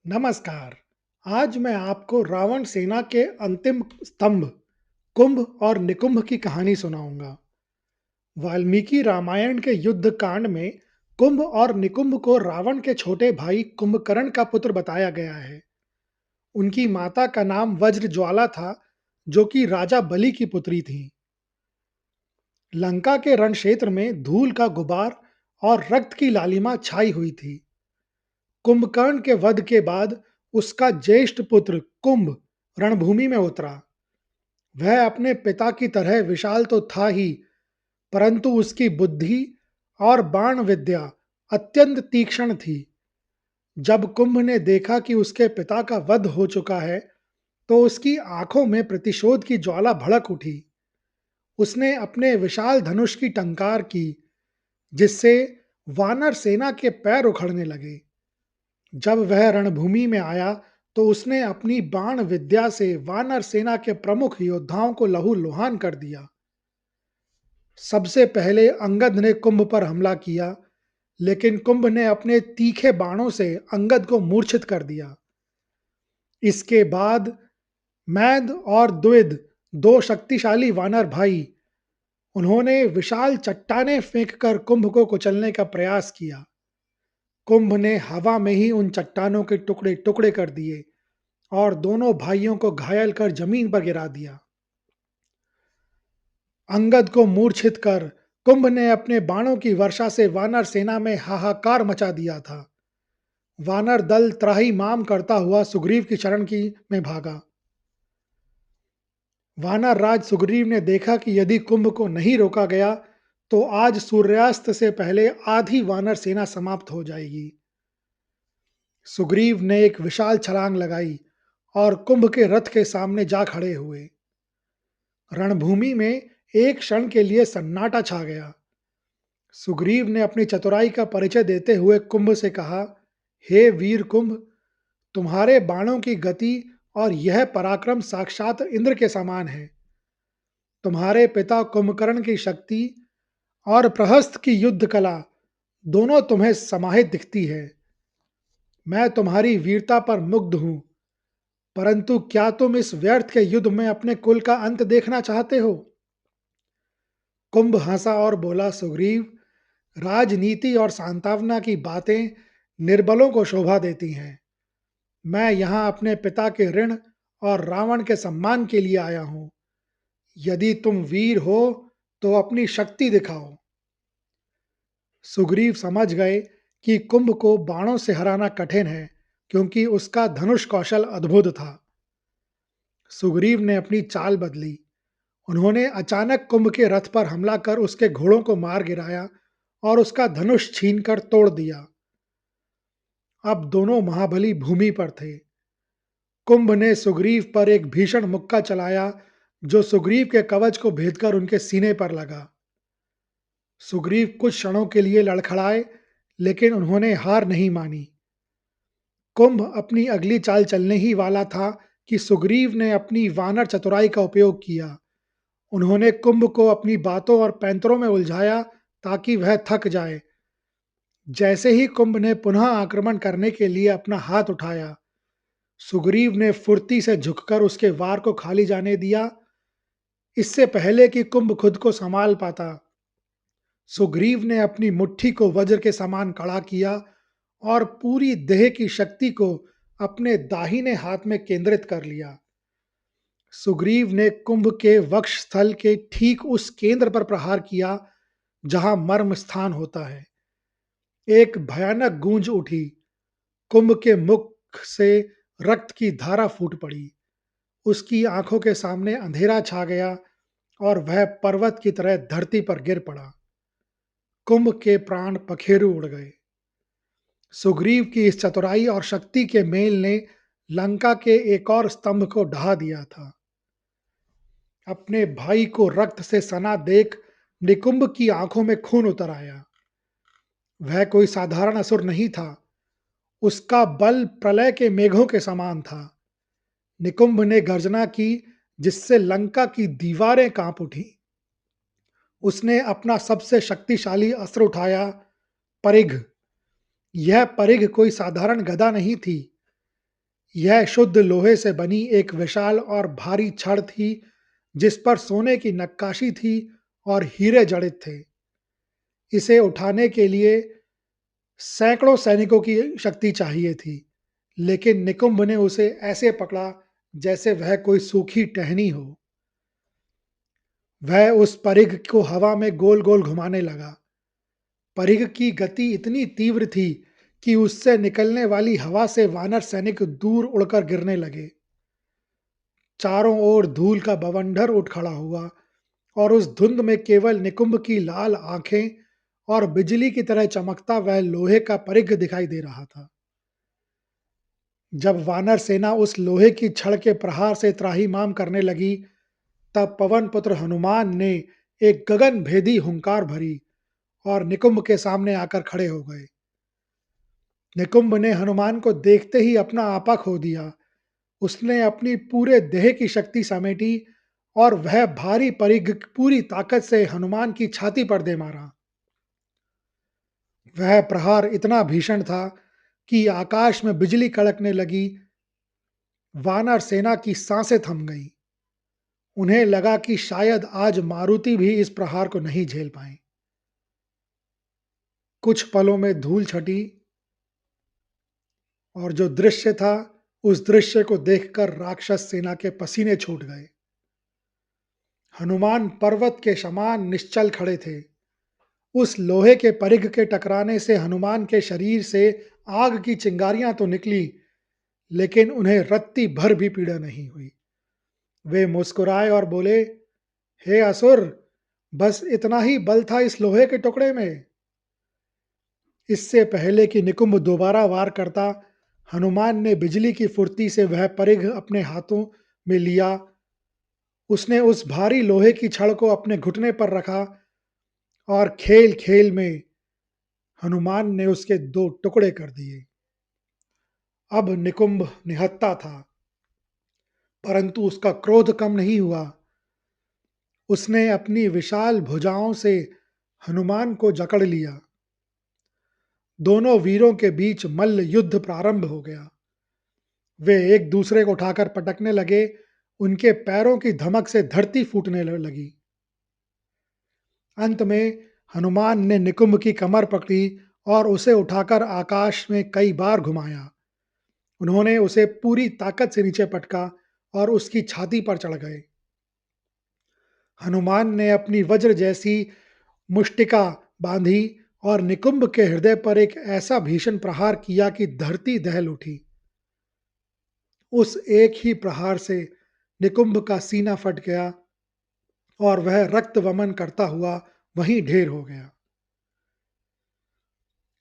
नमस्कार। आज मैं आपको रावण सेना के अंतिम स्तंभ कुंभ और निकुंभ की कहानी सुनाऊंगा। वाल्मीकि रामायण के युद्ध कांड में कुंभ और निकुंभ को रावण के छोटे भाई कुंभकर्ण का पुत्र बताया गया है। उनकी माता का नाम वज्र ज्वाला था, जो कि राजा बलि की पुत्री थी। लंका के रण क्षेत्र में धूल का गुबार और रक्त की लालिमा छाई हुई थी। कुंभकर्ण के वध के बाद उसका ज्येष्ठ पुत्र कुंभ रणभूमि में उतरा। वह अपने पिता की तरह विशाल तो था ही, परंतु उसकी बुद्धि और बाण विद्या अत्यंत तीक्ष्ण थी। जब कुंभ ने देखा कि उसके पिता का वध हो चुका है, तो उसकी आंखों में प्रतिशोध की ज्वाला भड़क उठी। उसने अपने विशाल धनुष की टंकार की, जिससे वानर सेना के पैर उखड़ने लगे। जब वह रणभूमि में आया, तो उसने अपनी बाण विद्या से वानर सेना के प्रमुख योद्धाओं को लहूलुहान कर दिया। सबसे पहले अंगद ने कुंभ पर हमला किया, लेकिन कुंभ ने अपने तीखे बाणों से अंगद को मूर्छित कर दिया। इसके बाद मैद और द्विद, दो शक्तिशाली वानर भाई, उन्होंने विशाल चट्टानें फेंककर कुंभ को कुचलने का प्रयास किया। कुंभ ने हवा में ही उन चट्टानों के टुकड़े टुकड़े कर दिए और दोनों भाइयों को घायल कर जमीन पर गिरा दिया। अंगद को मूर्छित कर कुंभ ने अपने बाणों की वर्षा से वानर सेना में हाहाकार मचा दिया था। वानर दल त्राहि माम करता हुआ सुग्रीव की शरण की में भागा। वानर राज सुग्रीव ने देखा कि यदि कुंभ को नहीं रोका गया, तो आज सूर्यास्त से पहले आधी वानर सेना समाप्त हो जाएगी। सुग्रीव ने एक विशाल छलांग लगाई और कुंभ के रथ के सामने जा खड़े हुए। रणभूमि में एक क्षण के लिए सन्नाटा छा गया। सुग्रीव ने अपनी चतुराई का परिचय देते हुए कुंभ से कहा, हे वीर कुंभ, तुम्हारे बाणों की गति और यह पराक्रम साक्षात इंद्र के समान है। तुम्हारे पिता कुंभकर्ण की शक्ति और प्रहस्त की युद्ध कला दोनों तुम्हें समाहित दिखती है। मैं तुम्हारी वीरता पर मुग्ध हूं, परंतु क्या तुम इस व्यर्थ के युद्ध में अपने कुल का अंत देखना चाहते हो? कुंभ हंसा और बोला, सुग्रीव, राजनीति और सांत्वना की बातें निर्बलों को शोभा देती हैं। मैं यहाँ अपने पिता के ऋण और रावण के सम्मान के लिए आया हूँ। यदि तुम वीर हो, तो अपनी शक्ति दिखाओ। सुग्रीव समझ गए कि कुंभ को बाणों से हराना कठिन है, क्योंकि उसका धनुष कौशल अद्भुत था। सुग्रीव ने अपनी चाल बदली। उन्होंने अचानक कुंभ के रथ पर हमला कर उसके घोड़ों को मार गिराया और उसका धनुष छीनकर तोड़ दिया। अब दोनों महाबली भूमि पर थे। कुंभ ने सुग्रीव पर एक भीषण मुक्का चलाया, जो सुग्रीव के कवच को भेदकर उनके सीने पर लगा। सुग्रीव कुछ क्षणों के लिए लड़खड़ाए, लेकिन उन्होंने हार नहीं मानी। कुंभ अपनी अगली चाल चलने ही वाला था कि सुग्रीव ने अपनी वानर चतुराई का उपयोग किया। उन्होंने कुंभ को अपनी बातों और पैंतरों में उलझाया, ताकि वह थक जाए। जैसे ही कुंभ ने पुनः आक्रमण करने के लिए अपना हाथ उठाया, सुग्रीव ने फुर्ती से झुककर उसके वार को खाली जाने दिया। इससे पहले कि कुंभ खुद को संभाल पाता, सुग्रीव ने अपनी मुट्ठी को वज्र के समान कड़ा किया और पूरी देह की शक्ति को अपने दाहिने हाथ में केंद्रित कर लिया। सुग्रीव ने कुंभ के वक्ष स्थल के ठीक उस केंद्र पर प्रहार किया, जहां मर्म स्थान होता है। एक भयानक गूंज उठी। कुंभ के मुख से रक्त की धारा फूट पड़ी। उसकी आंखों के सामने अंधेरा छा गया और वह पर्वत की तरह धरती पर गिर पड़ा। कुंभ के प्राण पखेरु उड़ गए। सुग्रीव की इस चतुराई और शक्ति के मेल ने लंका के एक और स्तंभ को ढहा दिया था। अपने भाई को रक्त से सना देख निकुंभ की आंखों में खून उतर आया। वह कोई साधारण असुर नहीं था। उसका बल प्रलय के मेघों के समान था। निकुंभ ने गर्जना की, जिससे लंका की दीवारें कांप उठी। उसने अपना सबसे शक्तिशाली अस्त्र उठाया, परिघ। यह परिघ कोई साधारण गदा नहीं थी। यह शुद्ध लोहे से बनी एक विशाल और भारी छड़ थी, जिस पर सोने की नक्काशी थी और हीरे जड़ित थे। इसे उठाने के लिए सैकड़ों सैनिकों की शक्ति चाहिए थी, लेकिन निकुंभ ने उसे ऐसे पकड़ा जैसे वह कोई सूखी टहनी हो। वह उस परिघ को हवा में गोल-गोल घुमाने लगा। परिघ की गति इतनी तीव्र थी कि उससे निकलने वाली हवा से वानर सैनिक दूर उड़कर गिरने लगे। चारों ओर धूल का बवंडर उठ खड़ा हुआ और उस धुंध में केवल निकुंभ की लाल आंखें और बिजली की तरह चमकता वह लोहे का परिघ दिखाई दे रहा था। जब वानर सेना उस लोहे की छड़ के प्रहार से त्राहिमाम करने लगी, तब पवन पुत्र हनुमान ने एक गगन भेदी हुंकार भरी और निकुंभ के सामने आकर खड़े हो गए। निकुंभ ने हनुमान को देखते ही अपना आपा खो दिया। उसने अपनी पूरे देह की शक्ति समेटी और वह भारी परिघ पूरी ताकत से हनुमान की छाती पर दे मारा। वह प्रहार इतना भीषण था कि आकाश में बिजली कड़कने लगी। वानर सेना की सांसें थम गईं। उन्हें लगा कि शायद आज मारुति भी इस प्रहार को नहीं झेल पाए। कुछ पलों में धूल छटी और जो दृश्य था, उस दृश्य को देखकर राक्षस सेना के पसीने छूट गए। हनुमान पर्वत के समान निश्चल खड़े थे। उस लोहे के परिघ के टकराने से हनुमान के शरीर से आग की चिंगारियां तो निकली, लेकिन उन्हें रत्ती भर भी पीड़ा नहीं हुई। वे मुस्कुराए और बोले, हे असुर, बस इतना ही बल था इस लोहे के टुकड़े में। इससे पहले कि निकुंभ दोबारा वार करता, हनुमान ने बिजली की फुर्ती से वह परिघ अपने हाथों में लिया। उसने उस भारी लोहे की छड़ को अपने घुटने पर रखा और खेल-खेल में हनुमान ने उसके 2 टुकड़े कर दिए। अब निकुंभ निहत्था था, परंतु उसका क्रोध कम नहीं हुआ। उसने अपनी विशाल भुजाओं से हनुमान को जकड़ लिया। दोनों वीरों के बीच मल्ल युद्ध प्रारंभ हो गया। वे एक दूसरे को उठाकर पटकने लगे। उनके पैरों की धमक से धरती फूटने लगी। अंत में हनुमान ने निकुंभ की कमर पकड़ी और उसे उठाकर आकाश में कई बार घुमाया। उन्होंने उसे पूरी ताकत से नीचे पटका और उसकी छाती पर चढ़ गए। हनुमान ने अपनी वज्र जैसी मुष्टिका बांधी और निकुंभ के हृदय पर एक ऐसा भीषण प्रहार किया कि धरती दहल उठी। उस एक ही प्रहार से निकुंभ का सीना फट गया और वह रक्त वमन करता हुआ वहीं ढेर हो गया।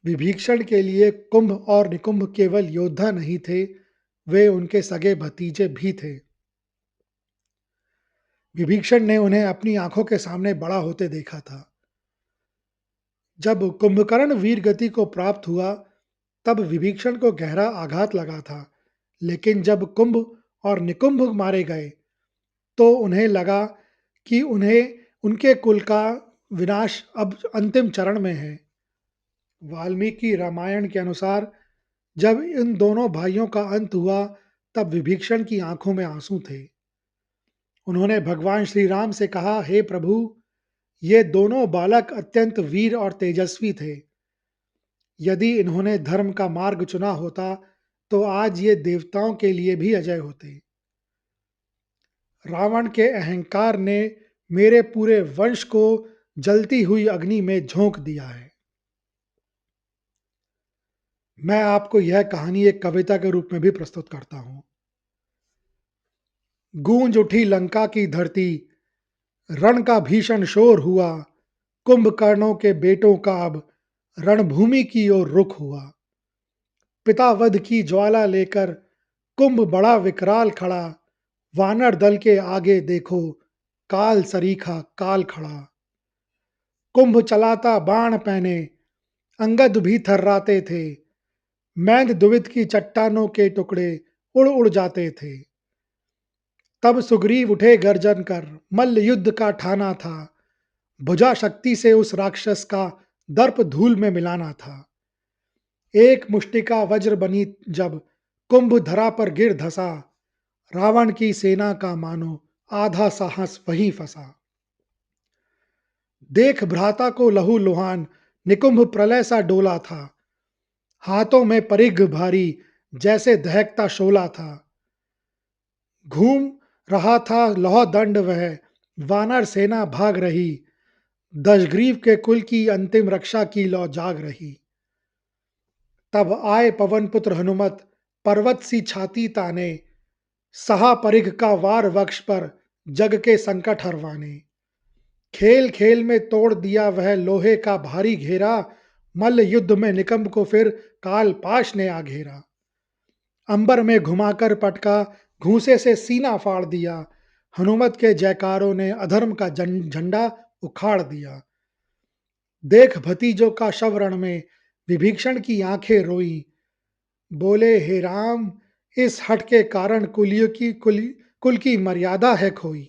विभीषण के लिए कुंभ और निकुंभ केवल योद्धा नहीं थे, वे उनके सगे भतीजे भी थे। विभीषण ने उन्हें अपनी आंखों के सामने बड़ा होते देखा था। जब कुंभकर्ण वीर गति को प्राप्त हुआ, तब विभीषण को गहरा आघात लगा था। लेकिन जब कुंभ और निकुंभ मारे गए, तो उन्हें लगा कि उन्हें उनके कुल का विनाश अब अंतिम चरण में है। वाल्मीकि रामायण के अनुसार जब इन दोनों भाइयों का अंत हुआ, तब विभीषण की आंखों में आंसू थे। उन्होंने भगवान श्री राम से कहा, हे प्रभु, ये दोनों बालक अत्यंत वीर और तेजस्वी थे। यदि इन्होंने धर्म का मार्ग चुना होता, तो आज ये देवताओं के लिए भी अजय होते। रावण के अहंकार ने मेरे पूरे वंश को जलती हुई अग्नि में झोंक दिया है। मैं आपको यह कहानी एक कविता के रूप में भी प्रस्तुत करता हूँ। गूंज उठी लंका की धरती, रण का भीषण शोर हुआ, कुंभकर्णों के बेटों का अब रणभूमि की ओर रुख हुआ। पिता वध की ज्वाला लेकर कुंभ बड़ा विकराल खड़ा, वानर दल के आगे देखो काल सरीखा काल खड़ा। कुंभ चलाता बाण पहने, अंगद भी थर्राते थे, मैंद दुवित की चट्टानों के टुकड़े उड़ उड़ जाते थे। तब सुग्रीव उठे गर्जन कर, मल्ल युद्ध का ठाना था, भुजा शक्ति से उस राक्षस का दर्प धूल में मिलाना था। एक मुष्टिका वज्र बनी जब कुंभ धरा पर गिर धसा, रावण की सेना का मानो आधा साहस वहीं फंसा। देख भ्राता को लहू लुहान, निकुंभ प्रलय सा डोला था। हाथों में परिघ भारी, जैसे दहकता शोला था। घूम रहा था लौह दंड वह, वानर सेना भाग रही। दशग्रीव के कुल की अंतिम रक्षा की लौ जाग रही। तब आए पवन पुत्र हनुमत, पर्वत सी छाती ताने। सहा परिघ का वार वक्ष पर, जग के संकट हरवाने। खेल खेल में तोड़ दिया वह लोहे का भारी घेरा। मल्ल युद्ध में निकंब को फिर काल पाश ने आ घेरा। अंबर में घुमाकर पटका, घूंसे से सीना फाड़ दिया। हनुमत के जयकारों ने अधर्म का झंडा उखाड़ दिया। देख भतीजों का शव रण में, विभीषण की आंखें रोई। बोले हे राम, इस हट के कारण कुल की मर्यादा है खोई।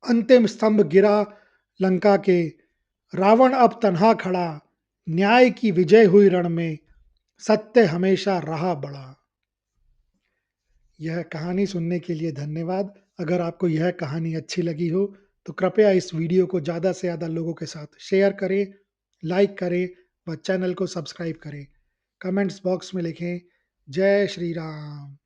अंतिम स्तंभ गिरा लंका के, रावण अब तन्हा खड़ा। न्याय की विजय हुई रण में, सत्य हमेशा रहा बड़ा। यह कहानी सुनने के लिए धन्यवाद। अगर आपको यह कहानी अच्छी लगी हो तो कृपया इस वीडियो को ज़्यादा से ज़्यादा लोगों के साथ शेयर करें, लाइक करें व चैनल को सब्सक्राइब करें। कमेंट्स बॉक्स में लिखें जय श्री राम।